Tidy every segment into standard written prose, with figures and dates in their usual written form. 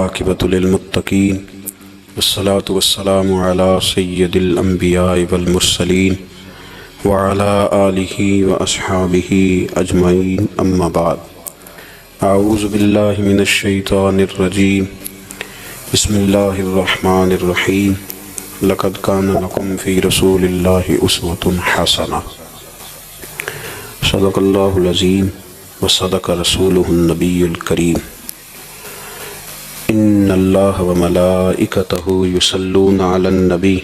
والعاقبۃ للمتقین والصلاة والسلام علی سید الانبیاء والمرسلین وعلی آلہ واصحابہ اجمعین اما بعد اعوذ باللہ من الشیطان الرجیم بسم اللہ الرحمن الرحیم لقد کان لکم فی رسول اللہ اسوۃ حسنہ صدق اللہ العظیم وصدق رسولہ النبی الکریم ان اللہ وملائکتہ یصلون علی النبی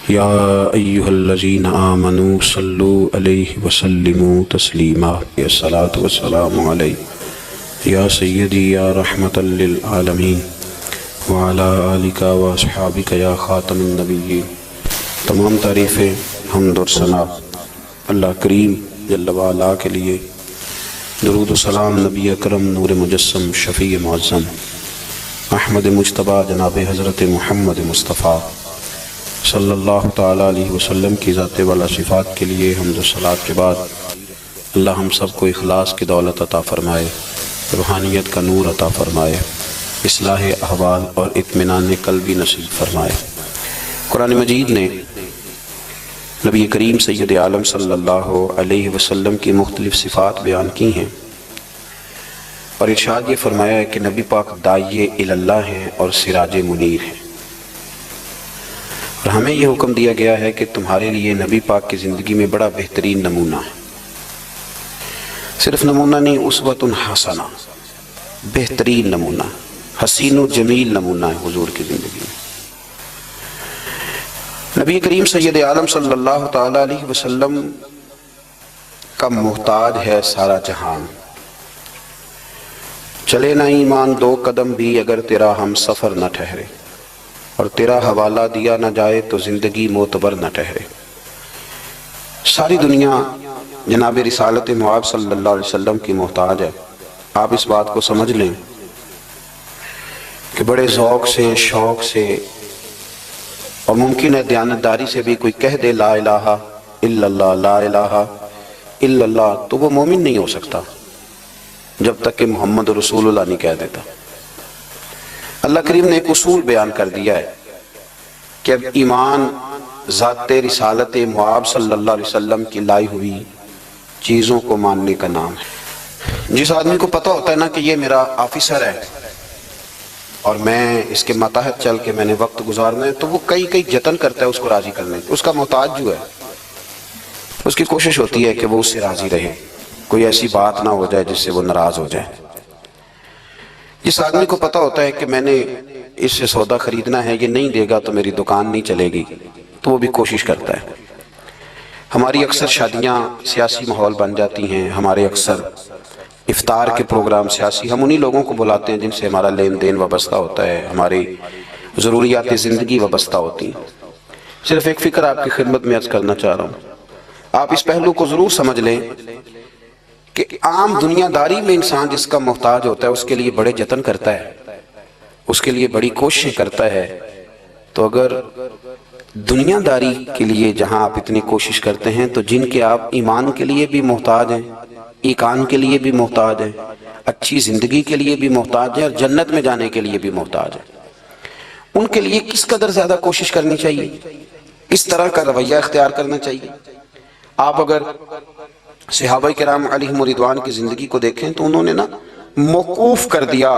یا ایہا الذین آمنوا صلوا علیہ وسلموا تسلیما الصلاۃ والسلام علیک یا سیدی یا رحمۃ للعالمین وعلی آلک واصحابک یا خاتم النبیین۔ تمام تعریفیں حمد و ثنا اللہ کریم جل وعلا کے لیے، درود و سلام نبی اکرم نور مجسم شفیع معظم احمد مجتبیٰ جناب حضرت محمد مصطفیٰ صلی اللہ تعالیٰ علیہ وسلم کی ذات والا صفات کے لیے حمد و صلات کے بعد اللہ ہم سب کو اخلاص کی دولت عطا فرمائے، روحانیت کا نور عطا فرمائے، اصلاح احوال اور اطمینان قلبی نصیب فرمائے۔ قرآن مجید نے نبی کریم سید عالم صلی اللہ علیہ وسلم کی مختلف صفات بیان کی ہیں اور ارشاد یہ فرمایا ہے کہ نبی پاک داعی اللہ ہیں اور سراج منیر ہیں، اور ہمیں یہ حکم دیا گیا ہے کہ تمہارے لیے نبی پاک کی زندگی میں بڑا بہترین نمونہ ہے، صرف نمونہ نہیں، اسوۃ حسنہ، بہترین نمونہ، حسین و جمیل نمونہ ہے حضور کی زندگی میں۔ نبی کریم سید عالم صلی اللہ تعالیٰ علیہ وسلم کا محتاج ہے سارا جہان، چلے نہ ایمان دو قدم بھی اگر تیرا ہم سفر نہ ٹھہرے، اور تیرا حوالہ دیا نہ جائے تو زندگی معتبر نہ ٹھہرے۔ ساری دنیا جناب رسالت معاب صلی اللہ علیہ وسلم کی محتاج ہے۔ آپ اس بات کو سمجھ لیں کہ بڑے ذوق سے، شوق سے اور ممکن ہے دیانتداری سے بھی کوئی کہہ دے لا الہ الا اللہ، لا الہ الا اللہ، تو وہ مومن نہیں ہو سکتا جب تک کہ محمد رسول اللہ نہیں کہہ دیتا۔ اللہ کریم نے ایک اصول بیان کر دیا ہے کہ اب ایمان ذات رسالت معاب صلی اللہ علیہ وسلم کی لائی ہوئی چیزوں کو ماننے کا نام ہے۔ جس آدمی کو پتہ ہوتا ہے نا کہ یہ میرا آفیسر ہے اور میں اس کے ماتحت چل کے میں نے وقت گزارنا ہے، تو وہ کئی جتن کرتا ہے اس کو راضی کرنے کی۔ اس کا محتاج جو ہے اس کی کوشش ہوتی ہے کہ وہ اس سے راضی رہے، کوئی ایسی بات نہ ہو جائے جس سے وہ ناراض ہو جائے۔ جس آدمی کو پتہ ہوتا ہے کہ میں نے اس سے سودا خریدنا ہے، یہ نہیں دے گا تو میری دکان نہیں چلے گی، تو وہ بھی کوشش کرتا ہے۔ ہماری اکثر شادیاں سیاسی ماحول بن جاتی ہیں، ہمارے اکثر افطار کے پروگرام سیاسی، ہم انہی لوگوں کو بلاتے ہیں جن سے ہمارا لین دین وابستہ ہوتا ہے، ہماری ضروریات زندگی وابستہ ہوتی ہیں۔ صرف ایک فکر آپ کی خدمت میں عرض کرنا چاہ رہا ہوں، آپ اس پہلو کو ضرور سمجھ لیں کہ عام دنیا داری میں انسان جس کا محتاج ہوتا ہے اس کے لیے بڑے جتن کرتا ہے، اس کے لیے بڑی کوششیں کرتا ہے، تو اگر دنیا داری کے لیے جہاں آپ اتنی کوشش کرتے ہیں تو جن کے آپ ایمان کے لیے بھی محتاج ہیں، ایقان کے لیے بھی محتاج ہیں، اچھی زندگی کے لیے بھی محتاج ہیں، اور جنت میں جانے کے لیے بھی محتاج ہیں، ان کے لیے کس قدر زیادہ کوشش کرنی چاہیے، اس طرح کا رویہ اختیار کرنا چاہیے۔ آپ اگر صحابہ کرام علیہم رضوان کی زندگی کو دیکھیں تو انہوں نے نا موقوف کر دیا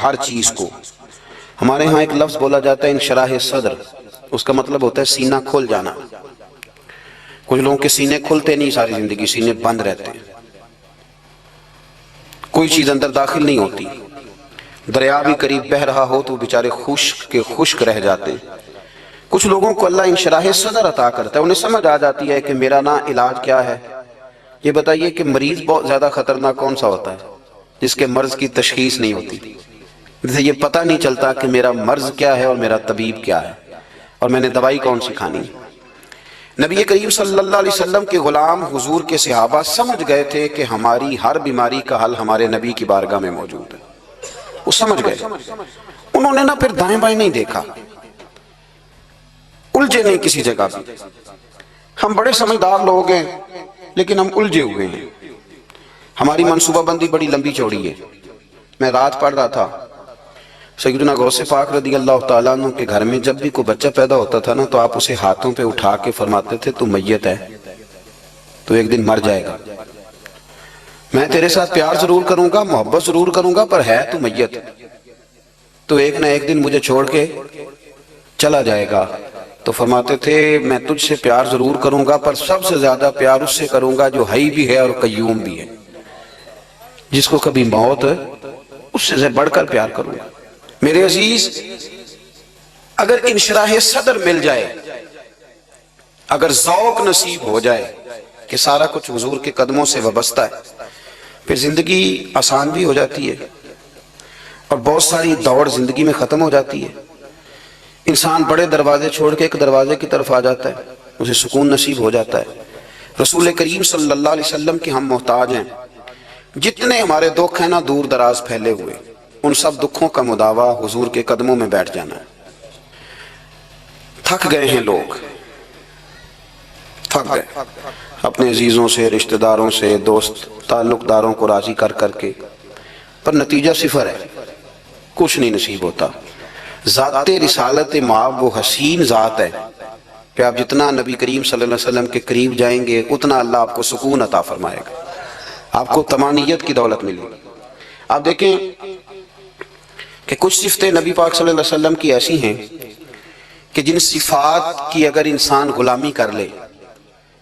ہر چیز کو۔ ہمارے ہاں ایک لفظ بولا جاتا ہے انشراح صدر، اس کا مطلب ہوتا ہے سینہ کھل جانا۔ کچھ لوگوں کے سینے کھلتے نہیں، ساری زندگی سینے بند رہتے ہیں، کوئی چیز اندر داخل نہیں ہوتی۔ دریا بھی قریب بہہ رہا ہو تو بیچارے خشک رہ جاتے ہیں۔ کچھ لوگوں کو اللہ انشراح صدر عطا کرتا ہے، انہیں سمجھ آ جاتی ہے کہ میرا نا علاج کیا ہے۔ یہ بتائیے کہ مریض بہت زیادہ خطرناک کون سا ہوتا ہے؟ جس کے مرض کی تشخیص نہیں ہوتی، جسے یہ پتہ نہیں چلتا کہ میرا مرض کیا ہے اور میرا طبیب کیا ہے اور میں نے دوائی کون سی کھانی ہے۔ نبی کریم صلی اللہ علیہ وسلم کے غلام حضور کے صحابہ سمجھ گئے تھے کہ ہماری ہر بیماری کا حل ہمارے نبی کی بارگاہ میں موجود ہے، وہ سمجھ گئے۔ انہوں نے نہ پھر دائیں بائیں نہیں دیکھا، الجھے نہیں کسی جگہ بھی۔ ہم بڑے سمجھدار لوگ ہیں لیکن ہم الجھے ہوئے ہیں، ہماری منصوبہ بندی بڑی لمبی چوڑی ہے۔ میں رات پڑھ رہا تھا سیدنا غوث پاک رضی اللہ تعالیٰ عنہ کے گھر میں جب بھی کوئی بچہ پیدا ہوتا تھا نا تو آپ اسے ہاتھوں پہ اٹھا کے فرماتے تھے تو میت ہے، تو ایک دن مر جائے گا، میں تیرے ساتھ پیار ضرور کروں گا، محبت ضرور کروں گا، پر ہے تو میت، تو ایک نہ ایک دن مجھے چھوڑ کے چلا جائے گا۔ تو فرماتے تھے میں تجھ سے پیار ضرور کروں گا پر سب سے زیادہ پیار اس سے کروں گا جو حی بھی ہے اور قیوم بھی ہے، جس کو کبھی موت اس سے بڑھ کر پیار کروں گا۔ میرے عزیز، اگر انشراح صدر مل جائے، اگر ذوق نصیب ہو جائے کہ سارا کچھ حضور کے قدموں سے وابستہ ہے، پھر زندگی آسان بھی ہو جاتی ہے اور بہت ساری دوڑ زندگی میں ختم ہو جاتی ہے۔ انسان بڑے دروازے چھوڑ کے ایک دروازے کی طرف آ جاتا ہے، اسے سکون نصیب ہو جاتا ہے۔ رسول کریم صلی اللہ علیہ وسلم کے ہم محتاج ہیں، جتنے ہمارے دکھ ہیں نا دور دراز پھیلے ہوئے، ان سب دکھوں کا مداوا حضور کے قدموں میں بیٹھ جانا ہے۔ تھک گئے ہیں لوگ، تھک گئے اپنے عزیزوں سے، رشتہ داروں سے، دوست تعلق داروں کو راضی کر کر کے، پر نتیجہ صفر ہے، کچھ نہیں نصیب ہوتا۔ ذات رسالت مآب وہ حسین ذات ہے کہ آپ جتنا نبی کریم صلی اللہ علیہ وسلم کے قریب جائیں گے اتنا اللہ آپ کو سکون عطا فرمائے گا، آپ کو طمانینت کی دولت ملے گی۔ آپ دیکھیں کہ کچھ صفتیں نبی پاک صلی اللہ علیہ وسلم کی ایسی ہیں کہ جن صفات کی اگر انسان غلامی کر لے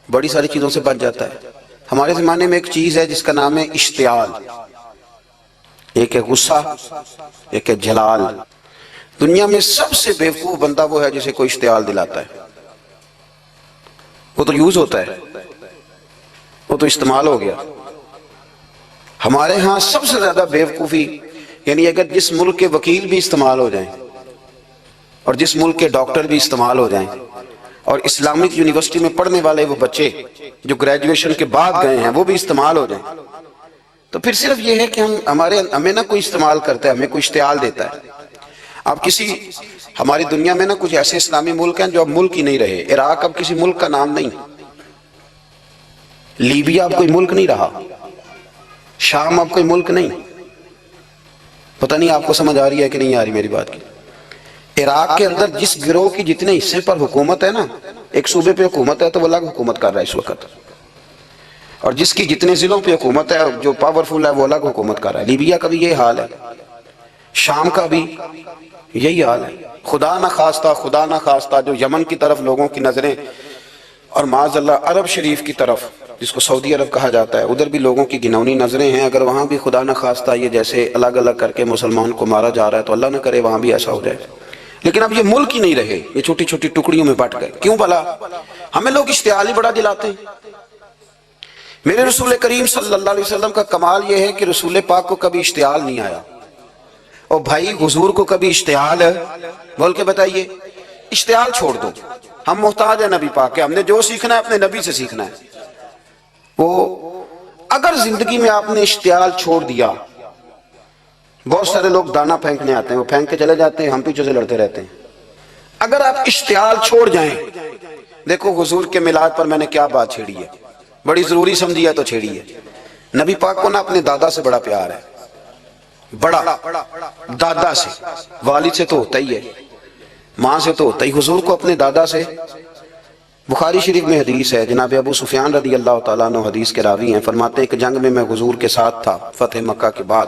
بڑی ساری چیزوں سے بچ جاتا ہے۔ ہمارے زمانے میں ایک چیز ہے جس کا نام ہے اشتعال، ایک ہے غصہ، ایک ہے جلال۔ دنیا میں سب سے بیوقوف بندہ وہ ہے جسے کوئی اشتعال دلاتا ہے، وہ تو یوز ہوتا ہے، وہ تو استعمال ہو گیا۔ ہمارے ہاں سب سے زیادہ بیوقوفی، یعنی اگر جس ملک کے وکیل بھی استعمال ہو جائیں اور جس ملک کے ڈاکٹر بھی استعمال ہو جائیں اور اسلامک یونیورسٹی میں پڑھنے والے وہ بچے جو گریجویشن کے بعد گئے ہیں وہ بھی استعمال ہو جائیں، تو پھر صرف یہ ہے کہ ہمیں نہ کوئی استعمال کرتا ہے، ہمیں کوئی اشتعال دیتا ہے۔ اب ہماری دنیا میں نا کچھ ایسے اسلامی ملک ہیں جو اب ملک ہی نہیں رہے۔ عراق اب کسی ملک کا نام نہیں، لیبیا اب کوئی ملک نہیں رہا، شام اب کوئی ملک نہیں۔ پتہ نہیں آپ کو سمجھ آ رہی ہے کہ نہیں آ رہی میری بات کی؟ عراق کے اندر جس گروہ کی جتنے حصے پر حکومت ہے نا، ایک صوبے پہ حکومت ہے تو وہ الگ حکومت کر رہا ہے اس وقت، اور جس کی جتنے ضلعوں پہ حکومت ہے جو پاورفل ہے وہ الگ حکومت کر رہا ہے۔ لیبیا کا بھی یہ حال ہے، شام کا بھی یہی حال ہے۔ خدا نہ خواستہ جو یمن کی طرف لوگوں کی نظریں اور معاذ اللہ عرب شریف کی طرف جس کو سعودی عرب کہا جاتا ہے ادھر بھی لوگوں کی گنونی نظریں ہیں، اگر وہاں بھی خدا نہ خواستہ یہ جیسے الگ الگ کر کے مسلمان کو مارا جا رہا ہے تو اللہ نہ کرے وہاں بھی ایسا ہو جائے۔ لیکن اب یہ ملک ہی نہیں رہے، یہ چھوٹی چھوٹی ٹکڑیوں میں بٹ گئے۔ کیوں بھلا؟ ہمیں لوگ اشتعال ہی بڑا دلاتے ہیں۔ میرے رسول کریم صلی اللہ علیہ وسلم کا کمال یہ ہے کہ رسول پاک کو کبھی اشتعال نہیں آیا، اور بھائی حضور کو کبھی اشتعال ہے؟ بول کے بتائیے۔ اشتعال چھوڑ دو، ہم محتاج ہیں نبی پاک کے، ہم نے جو سیکھنا ہے اپنے نبی سے سیکھنا ہے۔ وہ اگر زندگی میں آپ نے اشتعال چھوڑ دیا، بہت سارے لوگ دانا پھینکنے آتے ہیں، وہ پھینک کے چلے جاتے ہیں، ہم پیچھے سے لڑتے رہتے ہیں۔ اگر آپ اشتعال چھوڑ جائیں، دیکھو حضور کے میلاد پر میں نے کیا بات چھیڑی ہے، بڑی ضروری سمجھی ہے تو چھیڑی ہے۔ نبی پاک کو نا اپنے دادا سے بڑا پیار ہے، بڑا دادا سے، والد سے تو ہوتا ہی ہے، ماں سے تو ہوتا ہی، حضور کو اپنے دادا سے۔ بخاری شریف میں حدیث ہے، جناب ابو سفیان رضی اللہ تعالیٰ عنہ حدیث کے راوی ہیں، فرماتے ہیں کہ جنگ میں حضور کے ساتھ تھا فتح مکہ کے بعد،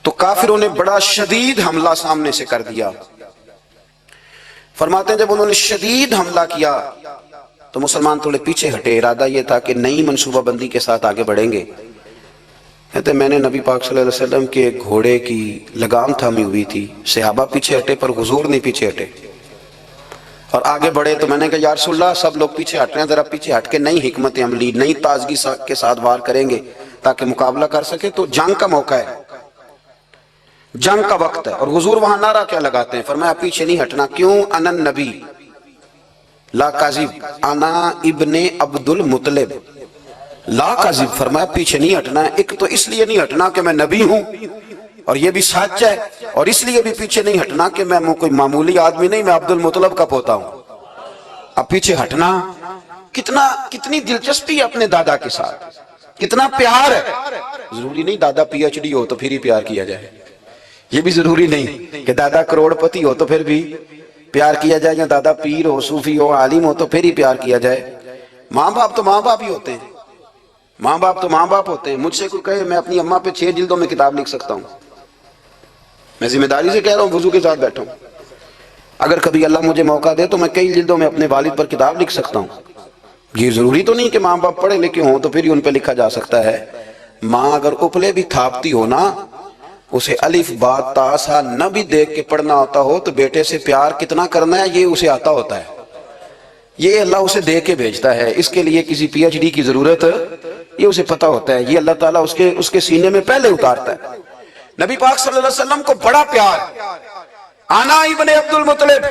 تو کافروں نے بڑا شدید حملہ سامنے سے کر دیا۔ فرماتے ہیں جب انہوں نے شدید حملہ کیا تو مسلمان تھوڑے پیچھے ہٹے، ارادہ یہ تھا کہ نئی منصوبہ بندی کے ساتھ آگے بڑھیں گے۔ کہتے میں نے نبی پاک صلی اللہ علیہ وسلم کے گھوڑے کی لگام تھامی ہوئی تھی، صحابہ پیچھے ہٹے پر حضور نہیں پیچھے ہٹے، اور آگے بڑھے تو میں نے کہا یا رسول اللہ سب لوگ پیچھے ہٹ رہے ہیں، ذرا پیچھے ہٹ کے نئی حکمت عملی، نئی تازگی کے ساتھ وار کریں گے تاکہ مقابلہ کر سکے۔ تو جنگ کا موقع ہے، جنگ کا وقت ہے، اور حضور وہاں نعرہ کیا لگاتے ہیں؟ فرمایا پیچھے نہیں ہٹنا۔ کیوں؟ انا النبی لا کاذب انا ابن عبد المطلب لا کاذب، فرمایا پیچھے نہیں ہٹنا ہے۔ ایک تو اس لیے نہیں ہٹنا کہ میں نبی ہوں اور یہ بھی سچ ہے، اور اس لیے بھی پیچھے نہیں ہٹنا کہ میں کوئی معمولی آدمی نہیں، میں عبد المطلب کا پوتا ہوں۔ اب پیچھے ہٹنا کتنی دلچسپی ہے اپنے دادا کے ساتھ، کتنا پیار ہے۔ ضروری نہیں دادا پی ایچ ڈی ہو تو پھر ہی پیار کیا جائے، یہ بھی ضروری نہیں کہ دادا کروڑ پتی ہو تو پھر بھی پیار کیا جائے، یا دادا پیر ہو، صوفی ہو، عالم ہو تو پھر ہی پیار کیا جائے۔ ماں باپ تو ماں باپ ہی ہوتے ہیں، ماں باپ تو ماں باپ ہوتے ہیں۔ مجھ سے کوئی کہے میں اپنی اماں پہ 6 جلدوں میں کتاب لکھ سکتا ہوں، میں ذمہ داری سے کہہ رہا ہوں، وضو کے ساتھ بیٹھا ہوں۔ اگر کبھی اللہ مجھے موقع دے تو میں کئی جلدوں میں اپنے والد پر کتاب لکھ سکتا ہوں۔ یہ ضروری تو نہیں کہ ماں باپ پڑھے لکھے ہوں تو پھر ہی ان پہ لکھا جا سکتا ہے۔ ماں اگر اپلے بھی تھاپتی ہو نا، اسے الف با تا سا نہ بھی دیکھ کے پڑھنا ہوتا ہو تو بیٹے سے پیار کتنا کرنا ہے یہ اسے آتا ہوتا ہے، یہ اللہ اسے دے کے بھیجتا ہے۔ اس کے لیے کسی پی ایچ ڈی کی ضرورت یہ اسے پتا ہوتا ہے، یہ اللہ تعالیٰ اس کے سینے میں پہلے اتارتا ہے۔ نبی پاک صلی اللہ علیہ وسلم کو بڑا پیار، آنا ابن عبد المطلب،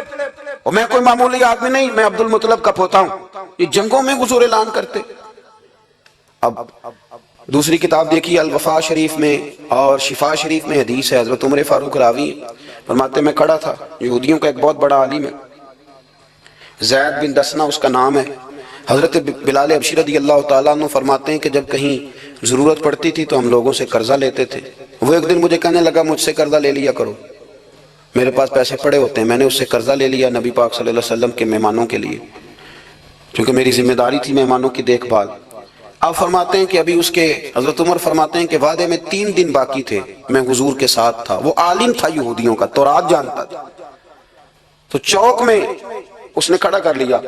اور میں کوئی معمولی آدمی نہیں، میں عبد المطلب کا پوتا ہوں۔ یہ جنگوں میں حضور اعلان کرتے۔ اب دوسری کتاب دیکھیے الوفا شریف میں اور شفا شریف میں حدیث ہے، حضرت عمر فاروق راوی فرماتے میں کھڑا تھا، یہودیوں کا ایک بہت بڑا عالم ہے، زید بن دسنا اس کا نام ہے۔ حضرت بلال حبشی رضی اللہ تعالیٰ عنہ فرماتے ہیں کہ جب کہیں ضرورت پڑتی تھی تو ہم لوگوں سے قرضہ لیتے تھے۔ وہ ایک دن مجھے کہنے لگا مجھ سے قرضہ لے لیا کرو، میرے پاس پیسے پڑے ہوتے ہیں۔ میں نے اس سے قرضہ لے لیا نبی پاک صلی اللہ علیہ وسلم کے مہمانوں کے لیے، کیونکہ میری ذمہ داری تھی مہمانوں کی دیکھ بھال۔ آپ فرماتے ہیں کہ ابھی اس کے حضرت عمر فرماتے ہیں کہ وعدے میں 3 دن باقی تھے، میں حضور کے ساتھ تھا۔ وہ عالم تھا یہودیوں کا، تورات جانتا تھا، تو چوک میں اس نے کھڑا کر لیا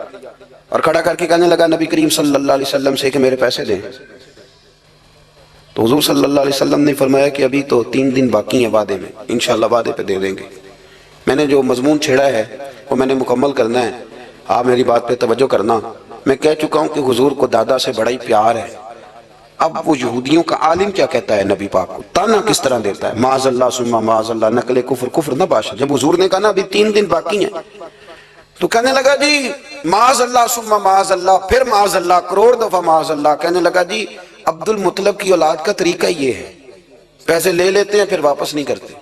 اور کھڑا کر کے کہنے لگا نبی کریم صلی اللہ علیہ وسلم سے کہ میرے پیسے دیں۔ تو حضور صلی اللہ علیہ وسلم نے فرمایا کہ ابھی تو 3 دن باقی ہیں وعدے میں، انشاءاللہ وعدے پہ دے دیں گے۔ میں نے جو مضمون چھیڑا ہے وہ میں نے مکمل کرنا ہے، آپ میری بات پہ توجہ کرنا۔ میں کہہ چکا ہوں کہ حضور کو دادا سے بڑا ہی پیار ہے۔ اب وہ یہودیوں کا عالم کیا کہتا ہے نبی پاک کو، تانا کس طرح دیتا ہے، معاذ اللہ ثم معاذ اللہ، نقل کفر کفر نہ باشا۔ جب حضور نے کہا نا ابھی 3 دن باقی ہیں تو کہنے لگا جی معاذ اللہ ثم معاذ اللہ، پھر معاذ اللہ، کروڑ دفعہ معاذ اللہ۔ کہنے لگا جی عبد المطلب کی اولاد کا طریقہ یہ ہے، پیسے لے لیتے ہیں پھر واپس نہیں کرتے،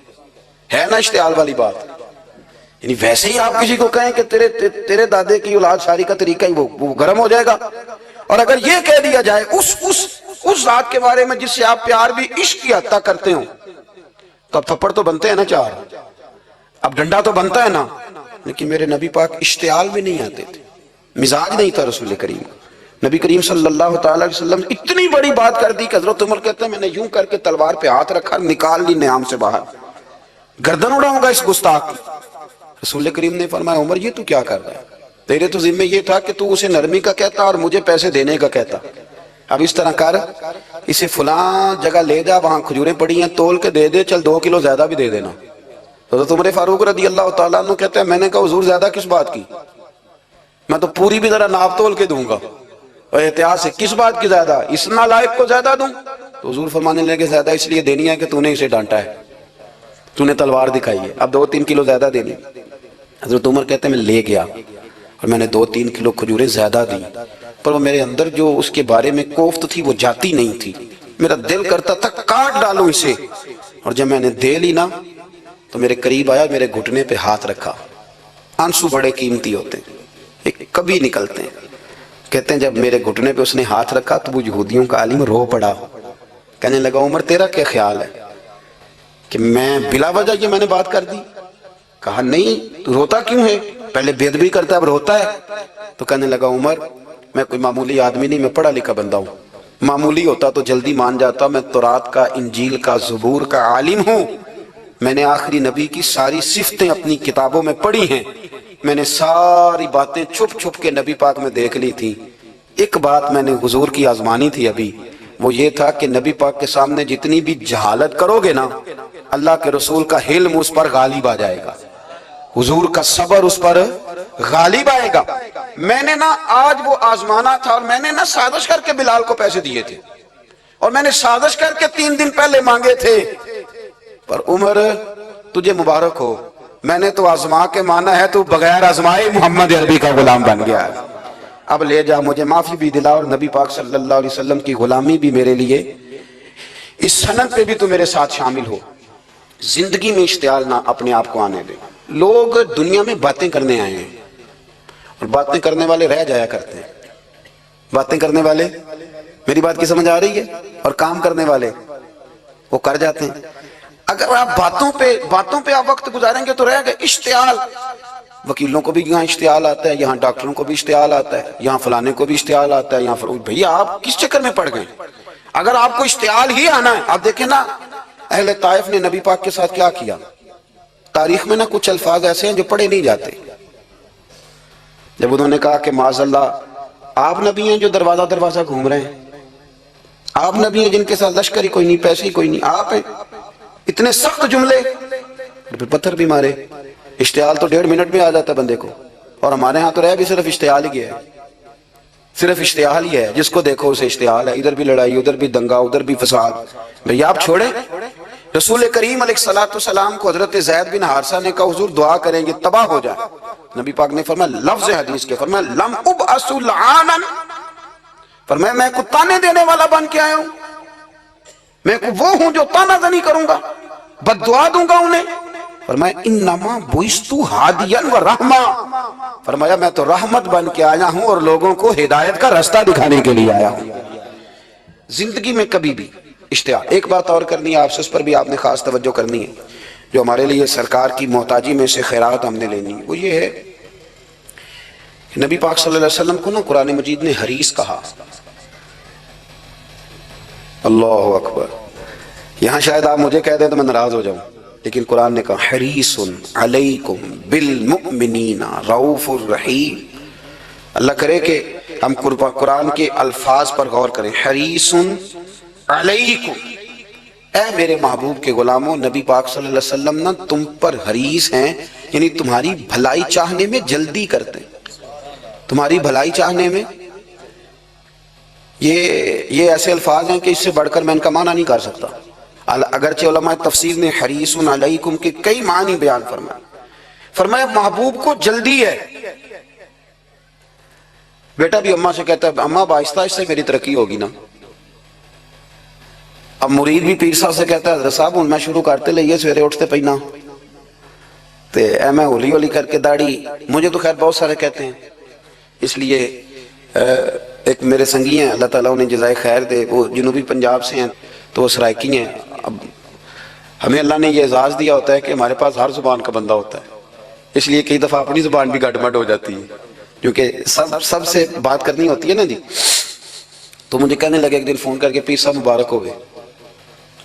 ہے نا اشتعال والی بات۔ یعنی ویسے ہی آپ کسی کو کہیں کہ تیرے دادے کی اولاد شاری کا طریقہ ہی وہ گرم ہو جائے گا۔ اور اگر یہ کہہ دیا جائے اس ذات کے بارے میں جس سے آپ پیار بھی عشق کی حد تک کرتے ہوں، تو اب تھپڑ تو بنتے ہیں نا 4، اب ڈنڈا تو بنتا ہے نا۔ لیکن میرے نبی پاک اشتعال میں نہیں آتے تھے، مزاج نہیں تھا رسول کریم۔ نبی کریم صلی اللہ تعالیٰ علیہ وسلم اتنی بڑی بات کر دی کہ حضرت عمر کہتے ہیں میں نے یوں کر کے تلوار پہ ہاتھ رکھا، نکال لی نیام سے باہر، گردن اڑاؤں گا اس گستاخ کی۔ رسول کریم نے فرمایا عمر یہ تو کیا کر رہا ہے، تیرے تو ذمہ یہ تھا کہ تو اسے نرمی کا کہتا اور مجھے پیسے دینے کا کہتا۔ اب اس طرح کر، اسے فلاں جگہ لے جا، وہاں کھجوریں پڑی ہیں تول کے دے دے، چل 2 کلو زیادہ بھی دے دینا۔ حضرت عمر فاروق رضی اللہ تعالیٰ عنہ کہتے ہیں میں نے کہا حضور زیادہ کس بات کی، میں تو پوری بھی ذرا ناپ تول کے دوں گا، اور احتیاط سے کس بات کی زیادہ، اس نالائق کو زیادہ دوں؟ تو حضور فرمانے لگے زیادہ اس لیے دینی ہے کہ تو نے اسے ڈانٹا ہے، تو نے تلوار دکھائی ہے، اب 2-3 کلو زیادہ دینی۔ حضرت عمر کہتے ہیں میں لے گیا اور میں نے 2-3 کلو کھجوریں زیادہ دی، پر وہ میرے اندر جو اس کے بارے میں کوفت تھی وہ جاتی نہیں تھی، میرا دل کرتا تھا کاٹ ڈالوں اسے۔ اور جب میں نے دے لی نا تو میرے قریب آیا، میرے گھٹنے پہ ہاتھ رکھا۔ آنسو بڑے قیمتی ہوتے ہیں، ایک کبھی نکلتے ہیں۔ کہتے ہیں جب میرے گھٹنے پہ اس نے ہاتھ رکھا تو وہ یہودیوں کا عالم رو پڑا، کہنے لگا عمر تیرا کیا خیال ہے کہ میں بلا وجہ یہ میں نے بات کر دی؟ کہا نہیں، تو روتا کیوں ہے، پہلے بے ادبی کرتا ہے اب روتا ہے۔ تو کہنے لگا عمر میں کوئی معمولی آدمی نہیں، میں پڑھا لکھا بندہ ہوں، معمولی ہوتا تو جلدی مان جاتا، میں تورات کا، انجیل کا، زبور کا عالم ہوں، میں نے آخری نبی کی ساری صفتیں اپنی کتابوں میں پڑھی ہیں، میں نے ساری باتیں چھپ چھپ کے نبی پاک میں دیکھ لی تھی۔ ایک بات میں نے حضور کی آزمانی تھی ابھی، وہ یہ تھا کہ نبی پاک کے سامنے جتنی بھی جہالت کرو گے نا، اللہ کے رسول کا علم اس پر غالب آ جائے گا، حضور کا صبر اس پر غالب آئے گا۔ میں نے نا آج وہ آزمانا تھا، اور میں نے نا سازش کر کے بلال کو پیسے دیے تھے، اور میں نے سازش کر کے 3 دن پہلے مانگے تھے، پر عمر تجھے مبارک ہو، میں نے تو آزما کے مانا ہے، تو بغیر آزمائے محمد عربی کا غلام بن گیا ہے، اب لے جا، مجھے معافی بھی دلا، اور نبی پاک صلی اللہ علیہ وسلم کی غلامی بھی میرے لیے، اس سند پہ بھی تو میرے ساتھ شامل ہو۔ زندگی میں اشتعال نہ اپنے آپ کو آنے دے۔ لوگ دنیا میں باتیں کرنے آئے ہیں، اور باتیں کرنے والے رہ جایا کرتے ہیں، باتیں کرنے والے، میری بات کی سمجھ آ رہی ہے، اور کام کرنے والے وہ کر جاتے ہیں۔ اگر آپ باتوں پہ آپ وقت گزاریں گے تو رہ گئے اشتعال. وکیلوں کو بھی یہاں اشتعال آتا ہے، یہاں ڈاکٹروں کو بھی اشتعال آتا ہے، یہاں فلانے کو بھی اشتعال آتا ہے، یہاں بھیا آپ کس چکر میں پڑ گئے؟ اگر آپ کو اشتعال ہی آنا ہے، آپ دیکھیں نا اہل طائف نے نبی پاک کے ساتھ کیا کیا. تاریخ میں نا کچھ الفاظ ایسے ہیں جو پڑھے نہیں جاتے. جب انہوں نے کہا کہ معاذ اللہ آپ نبی ہیں جو دروازہ گھوم رہے ہیں، آپ نبی ہیں جن کے ساتھ لشکر ہی کوئی نہیں، پیسے ہی کوئی نہیں، آپ ہیں. اتنے سخت جملے، پھر پتھر بھی مارے. اشتعال تو 1.5 منٹ میں آ جاتا ہے بندے کو، اور ہمارے ہاں تو رہ بھی صرف اشتعال ہی گیا ہے، صرف اشتعال ہی ہے. جس کو دیکھو اسے اشتعال ہے، ادھر بھی لڑائی، ادھر بھی دنگا، ادھر بھی فساد. بھیا آپ چھوڑیں. رسول کریم علیہ الصلوۃ والسلام کو حضرت زید بن حارثہ نے کہا حضور دعا کریں گے تباہ ہو جائے. نبی پاک نے فرمایا لفظ حدیث کے، فرمایا لم ابعث لعانا، فرمایا میں کو تانے دینے والا بن کے آیا ہوں، میں کو وہ ہوں جو تانا زنی کروں گا، بد دعا دوں گا انہیں. فرمایا انما بعثت ہادیا و رحما، فرمایا میں تو رحمت بن کے آیا ہوں اور لوگوں کو ہدایت کا راستہ دکھانے کے لیے آیا ہوں. زندگی میں کبھی بھی اشتعال. ایک بات اور کرنی ہے آپ سے، اس پر بھی آپ نے خاص توجہ کرنی ہے، جو ہمارے لیے سرکار کی محتاجی میں سے خیرات ہم نے لینی ہے. وہ یہ ہے کہ نبی پاک صلی اللہ علیہ وسلم کو نا قرآن مجید نے حریص کہا. اللہ اکبر. یہاں شاید آپ مجھے کہہ دیں تو میں ناراض ہو جاؤں، لیکن قرآن نے کہا حریص علیکم بالمؤمنین رؤوف الرحیم. اللہ کرے کہ ہم قرآن کے الفاظ پر غور کریں. حریص علیکم، اے میرے محبوب کے غلاموں، نبی پاک صلی اللہ علیہ وسلم نا تم پر حریص ہیں، یعنی تمہاری بھلائی چاہنے میں جلدی کرتے ہیں. تمہاری بھلائی چاہنے میں، یہ ایسے الفاظ ہیں کہ اس سے بڑھ کر میں ان کا معنی نہیں کر سکتا. اگرچہ علماء تفسیر نے حریص علیکم کے کئی معنی بیان فرمائے. فرمایا محبوب کو جلدی ہے. بیٹا بھی اماں سے کہتا ہے اماں آہستہ آہستہ میری ترقی ہوگی نا. اب مرید بھی پیر صاحب سے کہتا ہے حضرت صاحب ہوں میں شروع کرتے لئیے سویرے اٹھتے پہنا تے اے میں ہولی ہولی کر کے داڑھی. مجھے تو خیر بہت سارے کہتے ہیں، اس لیے ایک میرے سنگی ہیں اللہ تعالیٰ انہیں جزائے خیر دے، وہ جنوبی پنجاب سے ہیں تو وہ سرائکی ہیں. اب ہمیں اللہ نے یہ اعزاز دیا ہوتا ہے کہ ہمارے پاس ہر زبان کا بندہ ہوتا ہے، اس لیے کئی دفعہ اپنی زبان بھی گٹ مٹ ہو جاتی ہے کیونکہ سب سے بات کرنی ہوتی ہے نا جی. تو مجھے کہنے لگے ایک دن فون کر کے پیر صاحب مبارک ہو گئے.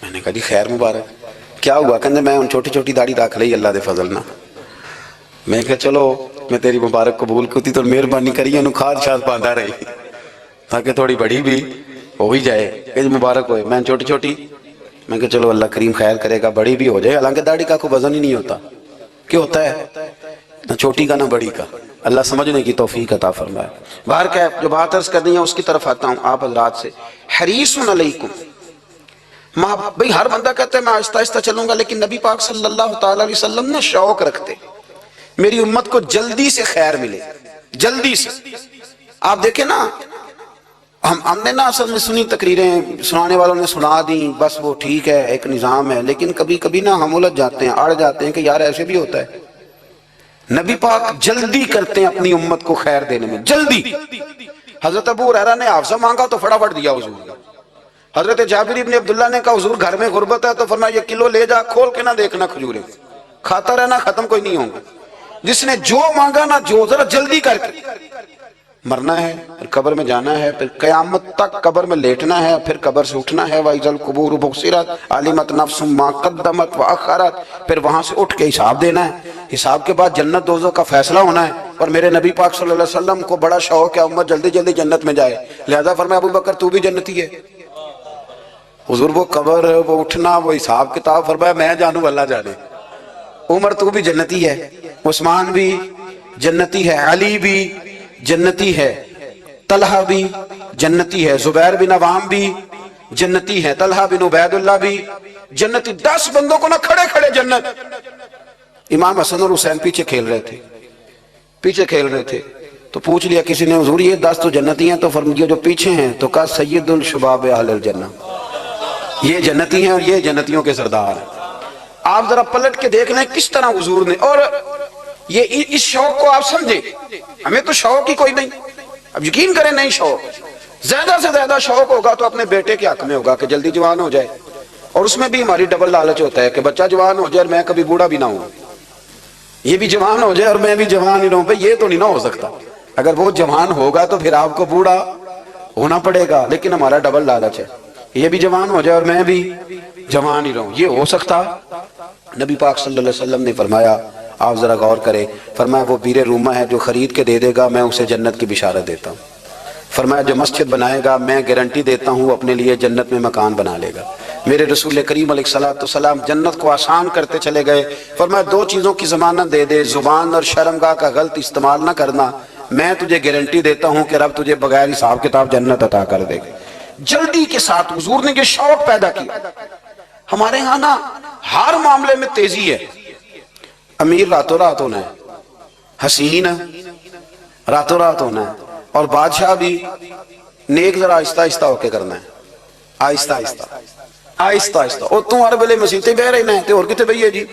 میں نے کہا جی خیر مبارک، کیا ہوا؟ کہنے میں ان چھوٹی چھوٹی داڑھی رکھ لئی اللہ دے فضل نہ. میں کہا چلو میں تیری مبارک قبول کرتی تو مہربانی کری انہوں کھاد شاد باندھا رہی تاکہ تھوڑی بڑی بھی ہو ہی جائے. کہ مبارک ہوئے. میں چھوٹی چھوٹی، میں کہا چلو اللہ کریم خیر کرے گا بڑی بھی ہو جائے. حالانکہ داڑھی کا کوئی وزن ہی نہیں ہوتا، کیوں ہوتا ہے نہ چھوٹی کا نہ بڑی کا. اللہ سمجھنے کی توفیق عطا فرمائے. باہر کیا جو بات عرض کرنی ہے اس کی طرف آتا ہوں آپ حضرات سے. حریص علیکم، بھئی ہر بندہ کہتا ہے میں آہستہ آہستہ چلوں گا، لیکن نبی پاک صلی اللہ تعالی علیہ وسلم نے شوق رکھتے میری امت کو جلدی سے خیر ملے، جلدی سے. آپ دیکھیں نا ہم نے نا اصل میں سنی تقریریں، سنانے والوں نے سنا دیں بس وہ ٹھیک ہے ایک نظام ہے، لیکن کبھی کبھی نا ہم الجھ جاتے ہیں، اڑ جاتے ہیں کہ یار ایسے بھی ہوتا ہے. نبی پاک جلدی کرتے ہیں اپنی امت کو خیر دینے میں، جلدی. حضرت ابو ہریرہ نے حافظہ مانگا تو فٹافٹ دیا حضور نے. حضرت جابر ابن عبداللہ نے کہا حضور گھر میں غربت ہے تو فرمایا یہ کلو لے جا، کھول کے نہ دیکھنا کھجوریں، کھاتا رہنا ختم کوئی نہیں ہوں گا. جس نے جو مانگا نا جو ذرا جلدی کر کے. مرنا ہے پھر قبر میں جانا ہے، پھر قیامت تک قبر میں لیٹنا ہے، پھر قبر سے اٹھنا ہے. وَإِذَا الْقُبُورُ بُعْثِرَتْ عَلِمَتْ نَفْسٌ مَا قَدَّمَتْ وَأَخَّرَتْ، پھر وہاں سے اٹھ کے حساب دینا ہے. حساب کے بعد جنت دوزخ کا فیصلہ ہونا ہے. اور میرے نبی پاک صلی اللہ علیہ وسلم کو بڑا شوق ہے امت جلدی جلدی جنت میں جائے، لہذا فرمایا ابو بکر تو بھی جنتی ہے. حضور وہ قبر وہ اٹھنا وہ حساب کتاب، فرمایا میں جانوں اللہ جانے. عمر تو بھی جنتی ہے، عثمان بھی جنتی ہے، علی بھی جنتی ہے، طلحہ بھی جنتی ہے، زبیر بن عوام بھی جنتی ہے، طلحہ بن عبید اللہ بھی جنتی. 10 بندوں کو نہ کھڑے کھڑے جنت. امام حسن اور حسین پیچھے کھیل رہے تھے تو پوچھ لیا کسی نے حضور یہ 10 تو جنتی ہیں، تو فرمایا جو پیچھے ہیں تو کہا سید الشباب اہل الجنہ، یہ جنتی ہیں اور یہ جنتیوں کے سردار ہیں. آپ ذرا پلٹ کے دیکھ لیں کس طرح حضور نے، اور یہ اس شوق کو آپ سمجھیں. ہمیں تو شوق ہی کوئی نہیں، اب یقین کریں نہیں شوق. زیادہ سے زیادہ شوق ہوگا تو اپنے بیٹے کے حق میں ہوگا کہ جلدی جوان ہو جائے، اور اس میں بھی ہماری ڈبل لالچ ہوتا ہے کہ بچہ جوان ہو جائے اور میں کبھی بوڑھا بھی نہ ہوں، یہ بھی جوان ہو جائے اور میں بھی جوان ہی رہوں. بھائی یہ تو نہیں نہ ہو سکتا. اگر وہ جوان ہوگا تو پھر آپ کو بوڑھا ہونا پڑے گا، لیکن ہمارا ڈبل لالچ ہے، یہ بھی جوان ہو جائے اور میں بھی جوان ہی رہوں. یہ ہو سکتا؟ نبی پاک صلی اللہ علیہ وسلم نے فرمایا، آپ ذرا غور کریں، فرمایا وہ بیر رومہ ہے جو خرید کے دے دے گا میں اسے جنت کی بشارت دیتا ہوں. فرمایا جو مسجد بنائے گا میں گارنٹی دیتا ہوں اپنے لیے جنت میں مکان بنا لے گا. میرے رسول کریم علیہ السلام جنت کو آسان کرتے چلے گئے. فرمایا دو چیزوں کی ضمانت دے دے، زبان اور شرمگاہ کا غلط استعمال نہ کرنا، میں تجھے گارنٹی دیتا ہوں کہ رب تجھے بغیر حساب کتاب جنت عطا کر دے گا. جلدی کے ساتھ حضور نے یہ شوق پیدا کیا. ہمارے ہاں نا ہر معاملے میں تیزی ہے. امیر راتوں رات ہونا ہے، حسین راتوں رات ہونا ہے، اور بادشاہ بھی نیک ذرا آہستہ آہستہ ہو کے کرنا ہے، آہستہ آہستہ آہستہ آہستہ. اور تم ہر ویلے مسیطے بہ رہے ہیں تو اور کتے بھئی ہے جی؟